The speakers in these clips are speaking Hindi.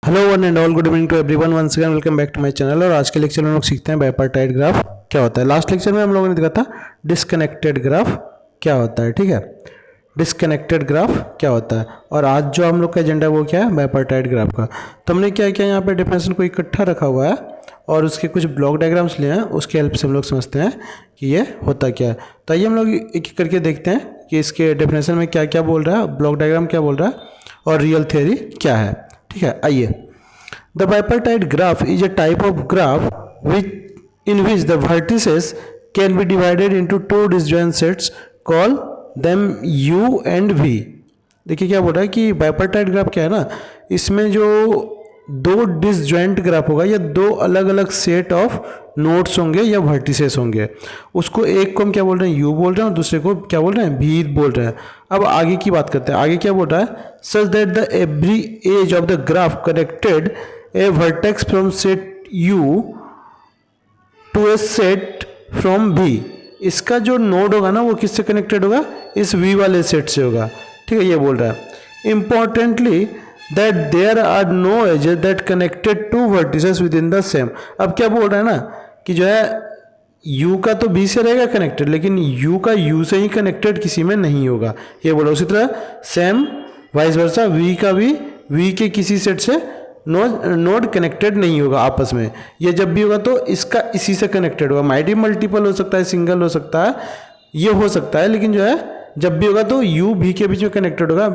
Hello one and all, good evening to everyone, once again welcome back to my channel. और आज के लेक्चर में हम लोग सीखते हैं बाइपार्टाइट ग्राफ क्या होता है। लास्ट लेक्चर में हम लोगों ने देखा था डिस्कनेक्टेड ग्राफ क्या होता है, ठीक है। डिस्कनेक्टेड ग्राफ क्या होता है, और आज जो हम लोग का एजेंडा वो क्या है, बाइपार्टाइट ग्राफ का। तो हमने क्या किया, यहाँ पे डेफिनेशन को इकट्ठा रखा हुआ है और उसके कुछ ब्लॉक डायग्राम्स लिए हैं, उसके हेल्प से हम लोग समझते हैं कि ये होता क्या है। तो आइए हम लोग एक एक करके देखते हैं कि इसके डेफिनेशन में क्या क्या बोल रहा है, ब्लॉक डायग्राम क्या बोल रहा है और रियल थ्योरी क्या है, ठीक है। आइए, the bipartite graph is a type of graph in which the vertices can be divided into two disjoint sets, call them U and V। देखिए क्या बोल रहा है कि बाइपार्टाइट ग्राफ क्या है ना, इसमें जो दो डिसजॉइंट ग्राफ होगा या दो अलग अलग सेट ऑफ नोड्स होंगे या वर्टिसेस होंगे, उसको एक को हम क्या बोल रहे हैं, यू बोल रहे हैं, और दूसरे को क्या बोल रहे हैं, भी बोल रहे हैं। अब आगे की बात करते हैं, आगे क्या बोल रहा है, such that the every edge of the graph connected a vertex from set U to a set from भी। इसका जो नोड होगा ना वो किससे कनेक्टेड होगा, इस वी वाले सेट से होगा, ठीक है। ये बोल रहा है importantly that there are no edges that connected to vertices within the same. अब क्या बोल रहा है ना कि जो है u का तो b से रहेगा कनेक्टेड, लेकिन u का u से ही कनेक्टेड किसी में नहीं होगा, ये बोला। उसी तरह सेम वाइस वर्सा v का भी v के किसी सेट से नोड कनेक्टेड नहीं होगा आपस में। ये जब भी होगा तो इसका इसी से कनेक्टेड होगा। माइट भी मल्टीपल हो सकता है, सिंगल हो सकता है, ये हो सकता है, लेकिन जो है जब भी होगा तो u भी के बीच में कनेक्टेड होगा,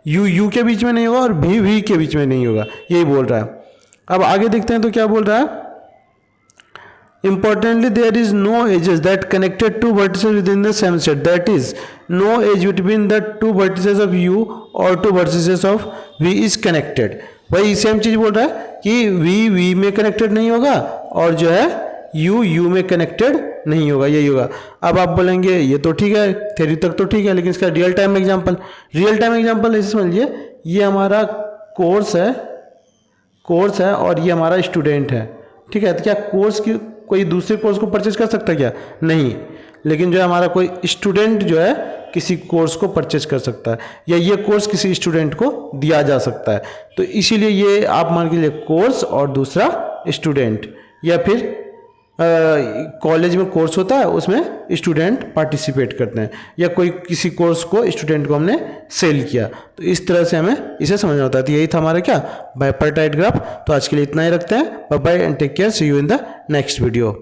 u के बीच में नहीं होगा और v के बीच में नहीं होगा, यही बोल रहा है। अब आगे देखते हैं तो क्या बोल रहा है, importantly there is no edges that connected two vertices within the same set, that is no edge between the two vertices of u or two vertices of v is connected। वही सेम चीज बोल रहा है कि v में कनेक्टेड नहीं होगा और जो है u में कनेक्टेड नहीं होगा, यही होगा। अब आप बोलेंगे ये तो ठीक है, थ्योरी तक तो ठीक है, लेकिन इसका रियल टाइम एग्जांपल ऐसे समझिए, ये हमारा कोर्स है और ये हमारा स्टूडेंट है, ठीक है। तो क्या कोर्स की कोई दूसरे कोर्स को परचेज कर सकता है क्या, नहीं, लेकिन जो है हमारा कोई स्टूडेंट जो है किसी कोर्स को परचेज कर सकता है, या ये कोर्स किसी स्टूडेंट को दिया जा सकता है। तो इसीलिए ये आप मान के लिए कोर्स और दूसरा स्टूडेंट, या फिर कॉलेज में कोर्स होता है उसमें स्टूडेंट पार्टिसिपेट करते हैं, या कोई किसी कोर्स को स्टूडेंट को हमने सेल किया, तो इस तरह से हमें इसे समझना होता है। तो यही था हमारा क्या, बाइपार्टाइट ग्राफ। तो आज के लिए इतना ही रखते हैं, bye bye and take care, see you in the next video.